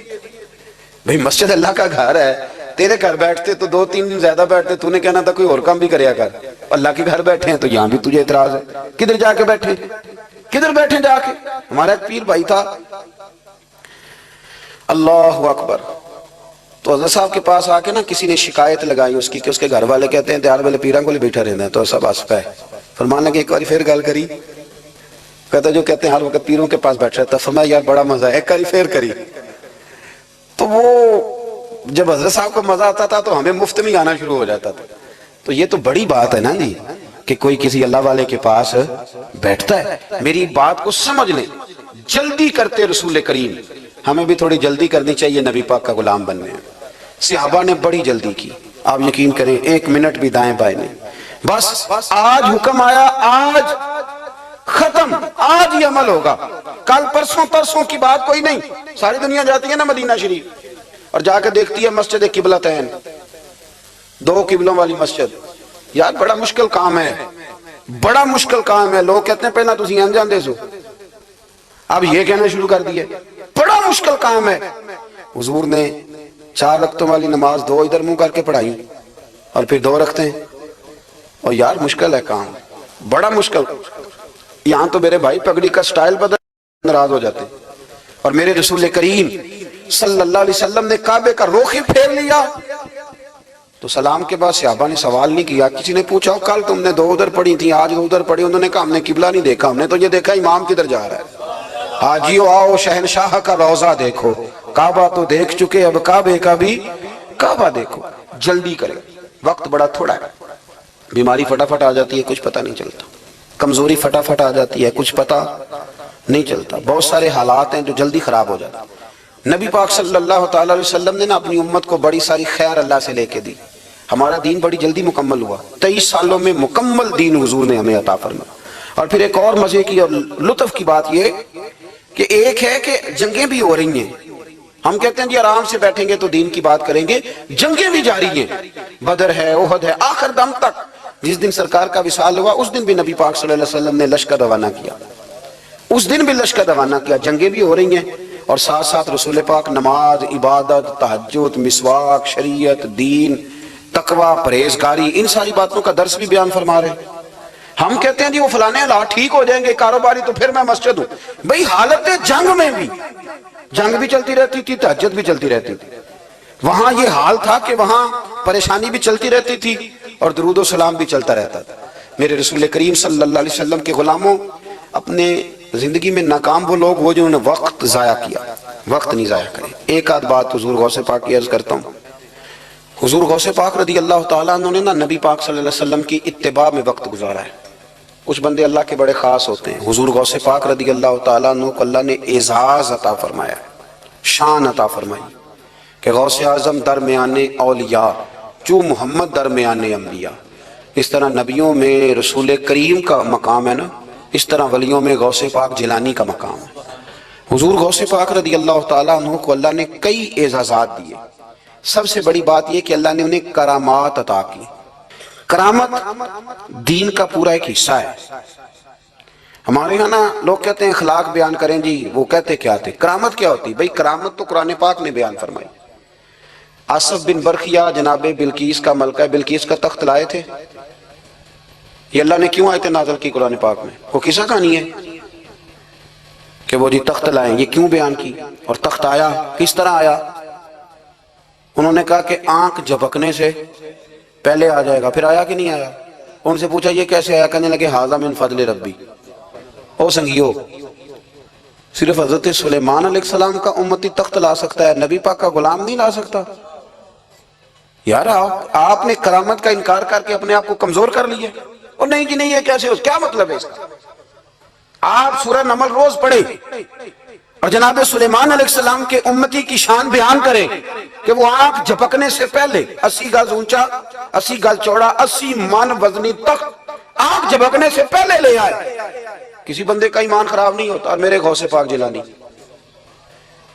بھئی مسجد اللہ کا گھر ہے، تیرے گھر بیٹھتے تو 2-3 دن زیادہ بیٹھتے، تو نے کہنا تھا کوئی اور کام بھی کریا کر. اللہ کے گھر بیٹھے ہیں تو یہاں بھی تجھے اعتراض ہے. کدھر جا کے بیٹھے، کدھر بیٹھے جا کے؟ ہمارا ایک پیر بھائی تھا، اللہ اکبر، تو حضرت صاحب کے پاس آ کے نا کسی نے شکایت لگائی اس کی کہ اس کے گھر والے کہتے ہیں تیار والے پیران کو لے بیٹھا رہنا ہے. تو سب آس پہ فرمانے لگے ایک بار پھر گل کری، کہتا جو کہتے ہیں ہر وقت پیروں کے پاس بیٹھ رہتا. فرمایا یار بڑا مزہ ہے، ایک بار پھر کری. تو وہ جب حضرت صاحب کو مزہ آتا تھا تو ہمیں مفت میں آنا شروع ہو جاتا تھا. تو یہ تو بڑی بات ہے نا جی کہ کوئی کسی اللہ والے کے پاس بیٹھتا ہے. میری بات کو سمجھ لیں، جلدی کرتے رسول کریم، ہمیں بھی تھوڑی جلدی کرنی چاہیے نبی پاک کا غلام بننے. صحابہ نے بڑی جلدی کی، آپ یقین کریں 1 منٹ بھی دائیں بائیں نہیں. بس آج حکم آیا، آج ختم، آج یہ عمل ہوگا، کل پرسوں کی بات کوئی نہیں. ساری دنیا جاتی ہے نا مدینہ شریف اور جا کے دیکھتی ہے مسجد قبلتین، 2 قبلوں والی مسجد. یار بڑا مشکل کام ہے، بڑا مشکل کام ہے. لوگ کہتے ہیں پہلا تسی انجان دے سو، اب یہ کہنا شروع کر دیا بڑا مشکل کام ہے. حضور نے 4 رکعتوں والی نماز 2 ادھر منہ کر کے پڑھائی اور پھر 2 رکھتے ہیں. اور یار مشکل ہے کام، بڑا مشکل. یہاں تو میرے بھائی پگڑی کا سٹائل بدل ناراض ہو جاتے. اور میرے رسول کریم صلی اللہ علیہ وسلم نے کعبے کا رخ ہی پھیر لیا تو سلام کے بعد صحابہ نے سوال نہیں کیا. کسی نے پوچھا کل تم نے 2 ادھر پڑھی تھی، آج 2 ادھر پڑھی. انہوں نے کہا ہم نے قبلہ نہیں دیکھا، ہم نے تو یہ دیکھا امام کدھر جا رہا ہے. آجیو آؤ شہنشاہ کا روضہ دیکھو، کعبہ تو دیکھ چکے اب کعبے کا بھی کعبہ دیکھو. جلدی کریں، وقت بڑا تھوڑا ہے. بیماری فٹافٹ آ جاتی ہے، کچھ پتہ نہیں چلتا. کمزوری فٹافٹ آ جاتی ہے، کچھ پتہ نہیں چلتا. بہت سارے حالات ہیں جو جلدی خراب ہو جاتے ہیں. نبی پاک صلی اللہ تعالیٰ علیہ وسلم نے نا اپنی امت کو بڑی ساری خیر اللہ سے لے کے دی. ہمارا دین بڑی جلدی مکمل ہوا، 23 سالوں میں مکمل دین حضور نے ہمیں عطا فرمایا. اور پھر ایک اور مزے کی اور لطف کی بات یہ کہ ایک ہے کہ جنگیں بھی ہو رہی ہیں. ہم کہتے ہیں جی آرام سے بیٹھیں گے تو دین کی بات کریں گے، جنگیں بھی جاری ہیں. بدر ہے، احد ہے، آخر دم تک. جس دن سرکار کا وصال ہوا اس دن بھی نبی پاک صلی اللہ علیہ وسلم نے لشکر روانہ کیا، اس دن بھی لشکر روانہ کیا. جنگیں بھی ہو رہی ہیں اور ساتھ ساتھ رسول پاک نماز، عبادت، تہجد، مسواک، شریعت، دین، تقوی، پرہیزگاری، ان ساری باتوں کا درس بھی بیان فرما رہے ہیں. ہم کہتے ہیں جی وہ فلانے حالات ٹھیک ہو جائیں گے کاروباری تو پھر میں مسجد ہوں. بھئی حالت جنگ میں بھی جنگ بھی چلتی رہتی تھی، تہجد بھی چلتی رہتی تھی. وہاں یہ حال تھا کہ وہاں پریشانی بھی چلتی رہتی تھی اور درود و سلام بھی چلتا رہتا تھا. میرے رسول کریم صلی اللہ علیہ وسلم کے غلاموں، اپنے زندگی میں ناکام وہ لوگ وہ جنہوں نے وقت ضائع کیا. وقت نہیں ضائع کریں. ایک آدھ بات حضور غوث پاک کی عرض کرتا ہوں. حضور غوث پاک رضی اللہ تعالیٰ عنہ نے نا نبی پاک صلی اللہ علیہ وسلم کی اتباع میں وقت گزارا ہے. کچھ بندے اللہ کے بڑے خاص ہوتے ہیں. حضور غوث پاک رضی اللہ تعالیٰ عنہ کو اللہ نے اعزاز عطا فرمایا، شان عطا فرمائی کہ غوث اعظم درمیان اولیاء جو محمد درمیان انبیاء. اس طرح نبیوں میں رسول کریم کا مقام ہے نا، اس طرح ولیوں میں غوث پاک جیلانی کا مقام ہے. حضور غوث پاک رضی اللہ تعالیٰ عنہ کو اللہ نے کئی اعزازات دیے. سب سے بڑی بات یہ کہ اللہ نے انہیں کرامات عطا کی. کرامت دین کا پورا ایک حصہ ہے. ہمارے یہاں نا لوگ کہتے ہیں اخلاق بیان کریں جی، وہ کہتے کیا تھے کرامت کیا ہوتی؟ بھئی کرامت تو قرآن پاک نے بیان فرمائی. آصف بن برخیا جناب بلقیس کا ملکہ بلقیس کا تخت لائے تھے. یہ اللہ نے کیوں آیت نازل کی قرآن پاک میں؟ وہ قصہ کہانی ہے. کہ وہ جی تخت لائیں، یہ کیوں بیان کی اور تخت آیا کس طرح آیا؟ انہوں نے کہا کہ آنکھ جھپکنے سے پہلے آ جائے گا، پھر آیا کہ نہیں آیا؟ ان سے پوچھا یہ کیسے آیا؟ کہنے لگے ھذا من فضل ربی۔ او سنگیو، صرف حضرت سلیمان علیہ السلام کا امتی تخت لا سکتا ہے، نبی پاک کا غلام نہیں لا سکتا؟ یار آپ نے کرامت کا انکار کر کے اپنے آپ کو کمزور کر لیا۔ اور نہیں جی نہیں، یہ کیسے ہو؟ کیا مطلب ہے اس کا؟ آپ سورہ نمل روز پڑھیں اور جناب سلیمان علیہ السلام کے امتی کی شان بیان کریں کہ وہ آنکھ جھپکنے سے پہلے 80 گز اونچا، 80 گز چوڑا، 80 من وزنی تخت آنکھ جھپکنے سے پہلے لے آئے۔ کسی بندے کا ایمان خراب نہیں ہوتا۔ اور میرے غوث پاک جیلانی،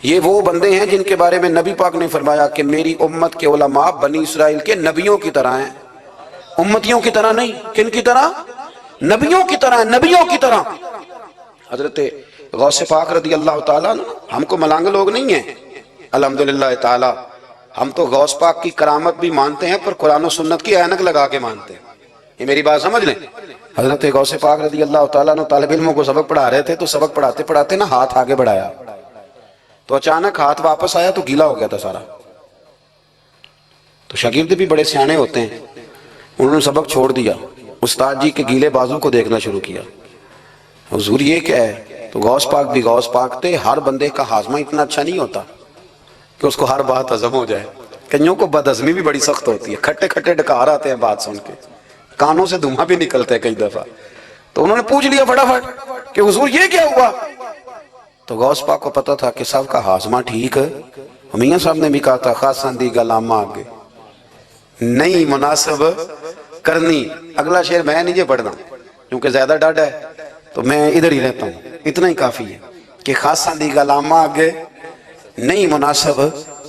یہ وہ بندے ہیں جن کے بارے میں نبی پاک نے فرمایا کہ میری امت کے علماء بنی اسرائیل کے نبیوں کی طرح ہیں، امتیوں کی طرح نہیں۔ کن کی طرح؟ نبیوں کی طرح، نبیوں کی طرح۔ حضرت غوث پاک رضی اللہ تعالیٰ، ہم کو ملانگ لوگ نہیں ہیں الحمدللہ تعالی، ہم تو غوث پاک کی کرامت بھی مانتے ہیں پر قرآن و سنت کی اینک لگا کے مانتے ہیں۔ یہ میری بات سمجھ لیں۔ حضرت غوث پاک رضی اللہ تعالیٰ نے طالب علموں کو سبق پڑھا رہے تھے، تو سبق پڑھاتے پڑھاتے نا ہاتھ آگے بڑھایا، تو اچانک ہاتھ واپس آیا تو گیلا ہو گیا تھا سارا۔ تو شاگرد بھی بڑے سیانے ہوتے ہیں، انہوں نے سبق چھوڑ دیا، استاد جی کے گیلے بازو کو دیکھنا شروع کیا۔ حضور یہ کیا ہے؟ تو غوث پاک بھی غوث پاک تھے، ہر بندے کا ہاضمہ اتنا اچھا نہیں ہوتا کہ اس کو ہر بات ہضم ہو جائے۔ کئیوں کو بد ہضمی بھی بڑی سخت ہوتی ہے، کھٹے کھٹے ڈکار آتے ہیں بات سن کے، کانوں سے دھواں بھی نکلتے ہیں کئی دفعہ۔ تو انہوں نے پوچھ لیا فٹافٹ کہ حضور یہ کیا ہوا؟ تو غوث پاک کو پتا تھا کہ سب کا ہاضمہ ٹھیک ہے۔ میاں صاحب نے بھی کہا تھا خاصاً دی گلامہ آگے نہیں مناسب کرنی۔ اگلا شعر میں نہیں پڑھنا کیونکہ زیادہ ڈاڈ ہے، تو میں ادھر ہی رہتا ہوں، اتنا ہی کافی ہے کہ خاصاً دی گلامہ آگے نہیں مناسب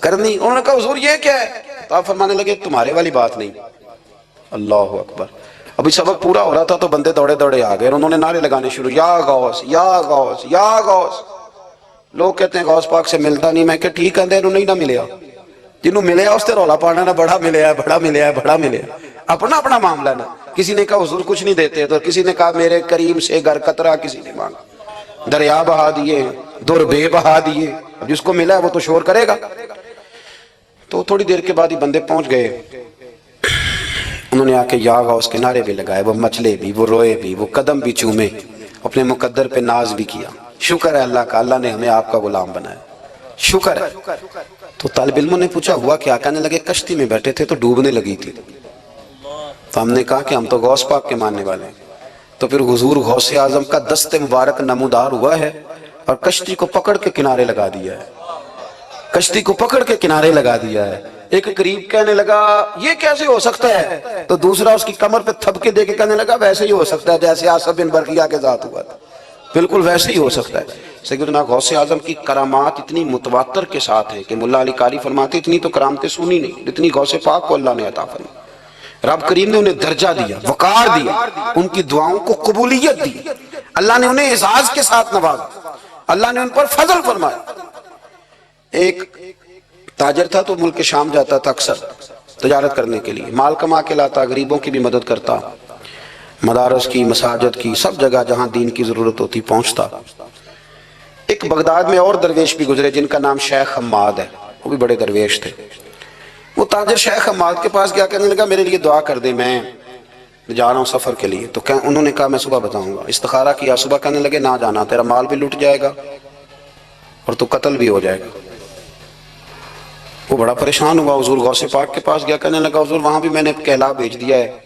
کرنی۔ انہوں نے کہا حضور یہ کیا ہے؟ تو آپ فرمانے لگے تمہارے والی بات نہیں۔ اللہ اکبر۔ ابھی سبق پورا ہو رہا تھا تو بندے دوڑے دوڑے آ گئے اور انہوں نے نعرے لگانے شروع، یا غوث یا غوث یا غوث۔ لوگ کہتے ہیں غوث پاک سے ملتا نہیں، میں کہ ٹھیک ہے انہوں نہیں نہ ملیا، جنہوں ملیا اس سے رولا پانا نہ بڑا ملیا ہے بڑا ملیا ہے بڑا ملیا ہے، اپنا اپنا معاملہ نا۔ کسی نے کہا حضور کچھ نہیں دیتے، تو کسی نے کہا میرے کریم سے گر قطرہ کسی نے مانگا، دریا بہا دیے، در بے بہا دیے۔ اب جس کو ملا ہے وہ تو شور کرے گا۔ تو تھوڑی دیر کے بعد ہی بندے پہنچ گئے، انہوں نے آ کے یا غوث کے نعرے بھی لگائے، وہ مچلے بھی، وہ روئے بھی، وہ قدم بھی چومے، اپنے مقدر پہ ناز بھی کیا۔ شکر ہے اللہ کا، اللہ نے ہمیں آپ کا غلام بنایا، شکر ہے۔ تو طالب علموں نے پوچھا ہوا کیا؟ کہنے لگے کشتی میں بیٹھے تھے تو ڈوبنے لگی تھی، تو ہم نے کہا کہ ہم تو غوث پاک کے ماننے والے ہیں۔ تو پھر حضور غوث اعظم کا دست مبارک نمودار ہوا ہے اور کشتی کو پکڑ کے کنارے لگا دیا ہے، کشتی کو پکڑ کے کنارے لگا دیا ہے۔ ایک قریب کہنے لگا یہ کیسے ہو سکتا ہے؟ تو دوسرا اس کی کمر پہ تھپکے دے کے کہنے لگا ویسے ہی ہو سکتا ہے جیسے آصف بن برقیہ کے ذات ہوا تھا، بالکل ویسے ہی ہو سکتا ہے۔ سیدنا غوث اعظم کی کرامات اتنی متواتر کے ساتھ ہے کہ ملا علی قاری فرماتے اتنی تو کرامتیں سنی نہیں جتنی غوث پاک کو اللہ نے عطا فرمائی۔ رب کریم نے انہیں درجہ دیا، وقار دیا، ان کی دعاؤں کو قبولیت دی، اللہ نے انہیں اعزاز کے ساتھ نوازا، اللہ نے ان پر فضل فرمایا۔ ایک تاجر تھا تو ملک شام جاتا تھا اکثر تجارت کرنے کے لیے، مال کما کے لاتا، غریبوں کی بھی مدد کرتا، مدارس کی، مساجد کی، سب جگہ جہاں دین کی ضرورت ہوتی پہنچتا۔ ایک بغداد میں اور درویش بھی گزرے جن کا نام شیخ حماد ہے، وہ بھی بڑے درویش تھے۔ وہ تاجر شیخ حماد کے پاس گیا، کہنے لگا میرے لیے دعا کر دے، میں جا رہا ہوں سفر کے لیے۔ تو انہوں نے کہا میں صبح بتاؤں گا۔ استخارہ کیا، صبح کہنے لگے نہ جانا، تیرا مال بھی لٹ جائے گا اور تو قتل بھی ہو جائے گا۔ وہ بڑا پریشان ہوا، حضور غوث پاک کے پاس گیا، کہنے لگا حضور وہاں بھی میں نے کہلا بھیج دیا ہے،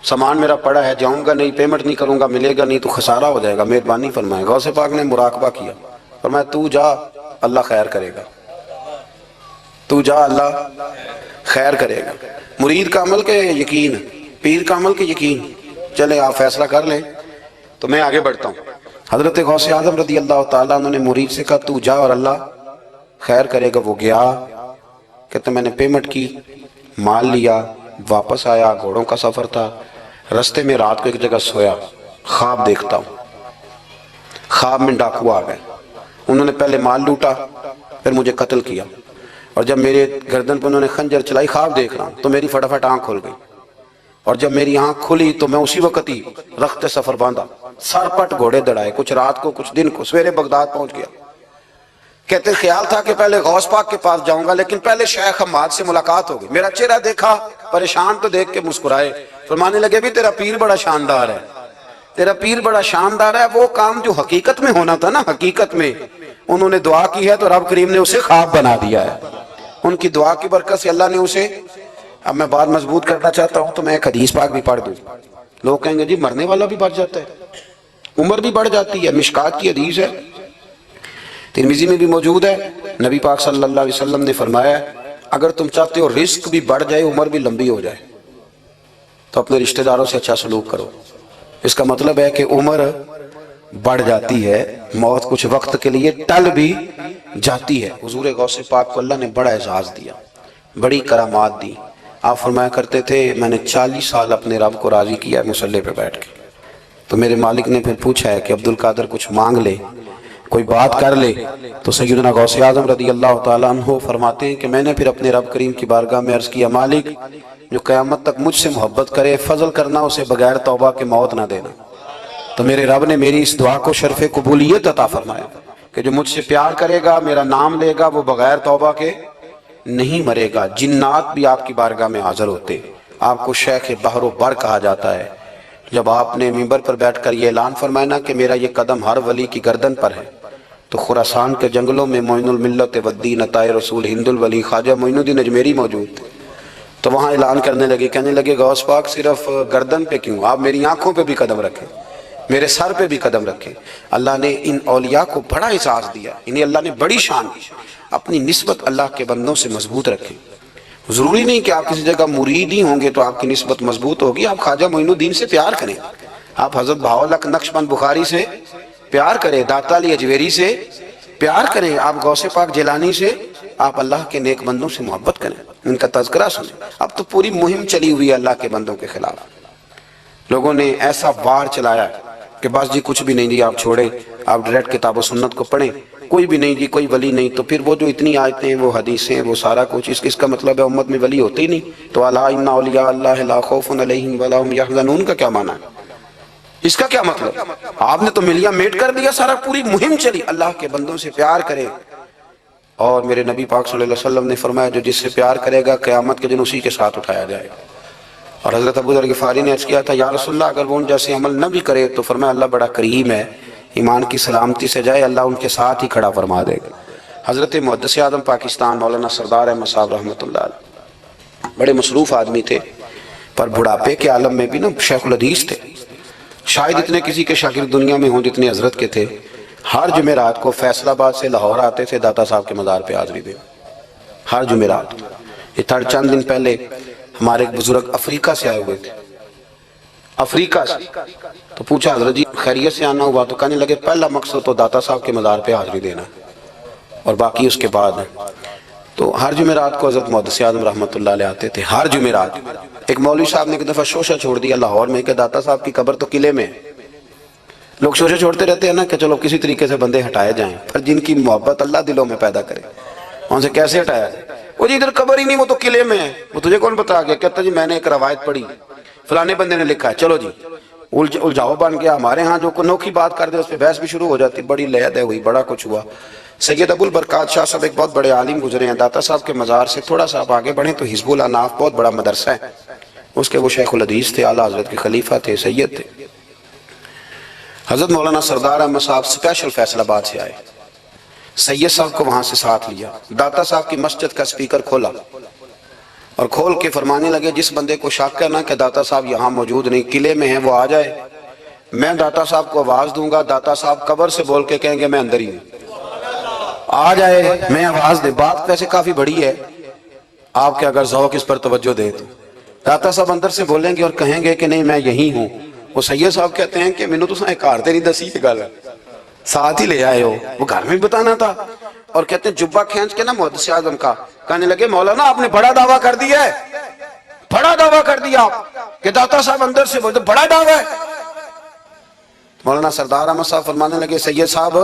سامان میرا پڑا ہے، جاؤں گا نہیں، پیمنٹ نہیں کروں گا، ملے گا نہیں تو خسارہ ہو جائے گا، مہربانی فرمائے۔ غوث پاک نے مراقبہ کیا، فرمایا تو جا اللہ خیر کرے گا، تو جا اللہ خیر کرے گا۔ مرید کا عمل کے یقین، پیر کا عمل کے یقین، چلے آپ فیصلہ کر لیں تو میں آگے بڑھتا ہوں۔ حضرت غوث اعظم رضی اللہ تعالیٰ عنہ نے مرید سے کہا تو جا اور اللہ خیر کرے گا۔ وہ گیا، کہتے میں نے پیمنٹ کی، مال لیا، واپس آیا، گھوڑوں کا سفر تھا، رستے میں رات کو ایک جگہ سویا، خواب دیکھتا ہوں، خواب میں ڈاکو آ گئے، انہوں نے پہلے مال لوٹا پھر مجھے قتل کیا، اور جب میرے گردن پہ انہوں نے خنجر چلائی، خواب دیکھ رہا ہوں تو میری فٹافٹ آنکھ کھل گئی، اور جب میری آنکھ کھلی تو میں اسی وقت ہی رخت سفر باندھا سرپٹ گھوڑے دڑائے، کچھ رات کو کچھ دن کو، سویرے بغداد پہنچ گیا۔ کہتے خیال تھا کہ پہلے غوث پاک کے پاس جاؤں گا، لیکن پہلے شیخ حماد سے ملاقات ہوگی۔ میرا چہرہ دیکھا، پریشان تو دیکھ کے مسکرائے، فرمانے لگے بھی تیرا پیر بڑا شاندار ہے، تیرا پیر بڑا شاندار ہے۔ وہ کام جو حقیقت میں ہونا تھا نا، حقیقت میں انہوں نے دعا کی ہے تو رب کریم نے اسے خواب بنا دیا ہے۔ ان کی دعا کی برکت سے اللہ نے اسے، اب میں بات مضبوط کرنا چاہتا ہوں تو میں ایک حدیث پاک بھی پڑھ دوں۔ لوگ کہیں گے جی مرنے والا بھی بڑھ جاتا ہے، عمر بھی بڑھ جاتی ہے۔ مشکات کی حدیث ہے، ترمذی میں بھی موجود ہے، نبی پاک صلی اللہ علیہ وسلم نے فرمایا اگر تم چاہتے ہو رزق بھی بڑھ جائے، عمر بھی لمبی ہو جائے، تو اپنے رشتہ داروں سے اچھا سلوک کرو۔ اس کا مطلب ہے کہ عمر بڑھ جاتی ہے، موت کچھ وقت کے لیے ٹل بھی جاتی ہے۔ حضور غوث پاک کو اللہ نے بڑا اعزاز دیا، بڑی کرامات دی۔ آپ فرمایا کرتے تھے میں نے 40 سال اپنے رب کو راضی کیا ہے مصلی پہ بیٹھ کے۔ تو میرے مالک نے پھر پوچھا ہے کہ عبد القادر کچھ مانگ لے، کوئی بات کر لے، تو سیدنا غوث اعظم رضی اللہ تعالیٰ عنہ فرماتے ہیں کہ میں نے پھر اپنے رب کریم کی بارگاہ میں عرض کیا مالک جو قیامت تک مجھ سے محبت کرے فضل کرنا اسے بغیر توبہ کے موت نہ دینا۔ تو میرے رب نے میری اس دعا کو شرف قبولیت عطا فرمایا کہ جو مجھ سے پیار کرے گا، میرا نام لے گا، وہ بغیر توبہ کے نہیں مرے گا۔ جنات بھی آپ کی بارگاہ میں حاضر ہوتے، آپ کو شیخ بحر و بر کہا جاتا ہے۔ جب آپ نے منبر پر بیٹھ کر یہ اعلان فرمایا نا کہ میرا یہ قدم ہر ولی کی گردن پر ہے، تو خراسان کے جنگلوں میں معین الملت والدین عطائے رسول ہند الولی خواجہ معین الدین اجمیری موجود تھے۔ تو وہاں اعلان کرنے لگے، کہنے لگے غوث پاک صرف گردن پہ کیوں، آپ میری آنکھوں پہ بھی قدم رکھیں، میرے سر پہ بھی قدم رکھیں۔ اللہ نے ان اولیاء کو بڑا اعزاز دیا، انہیں اللہ نے بڑی شان دی۔ اپنی نسبت اللہ کے بندوں سے مضبوط رکھیں۔ ضروری نہیں کہ آپ کسی جگہ مرید ہی ہوں گے تو آپ کی نسبت مضبوط ہوگی۔ آپ خواجہ معین الدین سے پیار کریں، آپ حضرت بہاءاللہ نقشبند بخاری سے پیار کریں، داتا علی اجویری سے پیار کریں، آپ غوث پاک جیلانی سے، آپ اللہ کے نیک بندوں سے محبت کریں، ان کا تذکرہ سنیں۔ اب تو پوری مہم چلی ہوئی ہے اللہ کے بندوں کے خلاف۔ لوگوں نے ایسا وار چلایا کہ بس جی کچھ بھی نہیں جی، آپ چھوڑیں، آپ ڈائریکٹ کتاب و سنت کو پڑھیں، کوئی بھی نہیں جی، کوئی ولی نہیں۔ تو پھر وہ جو اتنی آیتیں ہیں، وہ حدیثیں، وہ سارا کچھ، اس کا مطلب ہے امت میں ولی ہوتے ہی نہیں۔ تو الا ان اولیاء اللہ لا خوف علیہم ولا هم یحزنون کا کیا معنی ہے؟ اس کا کیا مطلب؟ آپ نے تو ملیاں میٹ کر دیا، سارا پوری مہم چلی۔ اللہ کے بندوں سے پیار کریں، اور میرے نبی پاک صلی اللہ علیہ وسلم نے فرمایا جو جس سے پیار کرے گا قیامت کے دن اسی کے ساتھ اٹھایا جائے گا۔ اور حضرت ابو ذر غفاری نے عرض کیا تھا یا رسول اللہ اگر وہ ان جیسے عمل نہ بھی کرے تو فرمایا اللہ بڑا کریم ہے، ایمان کی سلامتی سے جائے اللہ ان کے ساتھ ہی کھڑا فرما دے گا۔ حضرت محدث اعظم پاکستان مولانا سردار احمد صاحب رحمۃ اللہ علیہ بڑے مصروف آدمی تھے، پر بڑھاپے کے عالم میں بھی نا شیخ الحدیث تھے۔ شاید اتنے کسی کے شاگرد دنیا میں ہوں جتنے حضرت کے تھے۔ ہر جمعرات کو فیصل آباد سے لاہور آتے تھے داتا صاحب کے مزار پہ حاضری دے، ہر جمعرات۔ یہ چند دن پہلے ہمارے ایک بزرگ افریقہ سے آئے ہوئے تھے، افریقہ سے۔ تو پوچھا حضرت جی خیریت سے آنا ہوا؟ تو کہنے لگے پہلا مقصد تو داتا صاحب کے مزار پہ حاضری دینا اور باقی اس کے بعد۔ تو ہر جمعرات کو حضرت محدث اعظم رحمۃ اللہ علیہ آتے تھے، ہر جمعرات۔ ایک مولوی صاحب نے ایک دفعہ شوشہ چھوڑ دیا لاہور میں کہ داتا صاحب کی قبر تو قلعے میں ہے۔ لوگ شوشہ چھوڑتے رہتے ہیں نا کہ چلو کسی طریقے سے بندے ہٹائے جائیں، پر جن کی محبت اللہ دلوں میں پیدا کرے ان سے کیسے ہٹایا جائے؟ وہ جی ادھر قبر ہی نہیں، وہ تو قلعے میں ہے۔ وہ تجھے کون بتا گیا؟ کہتا جی میں نے ایک روایت پڑھی، فلانے بندے نے لکھا ہے، چلو جی الجھاؤ بن گیا۔ ہمارے ہاں جو انوکھی بات کر دے اس پہ بحث بھی شروع ہو جاتی، بڑی لہد ہوئی، بڑا کچھ ہوا۔ سید ابو البرکات شاہ صاحب ایک بہت بڑے عالم گزرے ہیں، داتا صاحب کے مزار سے تھوڑا سا آپ آگے بڑھیں تو حزب الاناف بہت بڑا مدرسہ ہے، اس کے وہ شیخ الحدیث تھے، اعلیٰ حضرت کے خلیفہ تھے، سید تھے۔ حضرت مولانا سردار احمد صاحب اسپیشل فیصل آباد سے آئے، سید صاحب کو وہاں سے ساتھ لیا، داتا صاحب کی مسجد کا سپیکر کھولا اور کھول کے فرمانے لگے جس بندے کو شک ہے نا کہ داتا صاحب یہاں موجود نہیں، قلعے میں ہیں، وہ آ جائے، میں داتا صاحب کو آواز دوں گا، داتا صاحب قبر سے بول کے کہیں گے میں اندر ہی ہوں، آ جائے میں آواز دے۔ بات ویسے کافی بڑی ہے، آپ کے اگر ذوق اس پر توجہ دے تو داتا صاحب اندر سے بولیں گے اور کہیں گے کہ نہیں میں یہی ہوں۔ وہ سید صاحب کہتے ہیں کہ مینوں تساں ایک ہارتے نہیں دسی یہ گل، ساتھ ہی لے آئے ہو، وہ گھر میں بھی بتانا تھا۔ اور کہتے ہیں جبہ کھینچ کے نا محدث اعظم کا، کہنے لگے مولانا آپ نے بڑا دعویٰ کر دیا ہے، بڑا دعویٰ کر دیا کہ داتا صاحب اندر سے بولتے، بڑا دعویٰ ہے۔ مولانا سردار احمد صاحب فرمانے لگے سید صاحب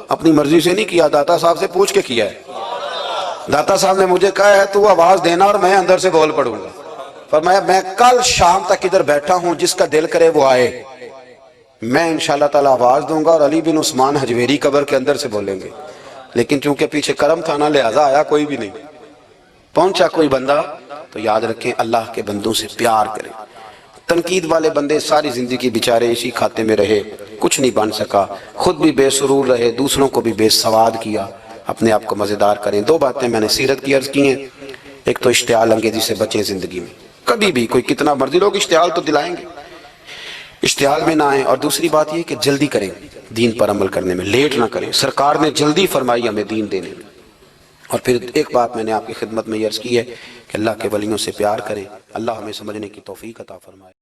اپنی مرضی سے نہیں کیا، داتا صاحب سے پوچھ کے کیا ہے۔ داتا صاحب نے مجھے کہا ہے تو آواز دینا اور میں اندر سے بول پڑوں گا۔ فرمایا میں کل شام تک ادھر بیٹھا ہوں، جس کا دل کرے وہ آئے، میں انشاءاللہ تعالیٰ آواز دوں گا اور علی بن عثمان حجویری قبر کے اندر سے بولیں گے، لیکن چونکہ پیچھے کرم تھا نا، لہذا آیا کوئی بھی نہیں۔ پہنچا کوئی بندہ تو یاد رکھیں اللہ کے بندوں سے پیار کریں۔ تنقید والے بندے ساری زندگی بیچارے اسی کھاتے میں رہے، کچھ نہیں بن سکا، خود بھی بے سرور رہے، دوسروں کو بھی بے سواد کیا۔ اپنے آپ کو مزیدار کریں۔ دو باتیں میں نے سیرت کی عرض کی ہیں، ایک تو اشتعال انگیزی سے بچیں زندگی میں، کبھی بھی کوئی کتنا مرضی لوگ اشتعال تو دلائیں گے، اشتعال میں نہ آئیں۔ اور دوسری بات یہ کہ جلدی کریں دین پر عمل کرنے میں، لیٹ نہ کریں۔ سرکار نے جلدی فرمائی ہمیں دین دینے میں۔ اور پھر ایک بات میں نے آپ کی خدمت میں عرض کی ہے کہ اللہ کے ولیوں سے پیار کریں، اللہ ہمیں سمجھنے کی توفیق عطا فرمائے۔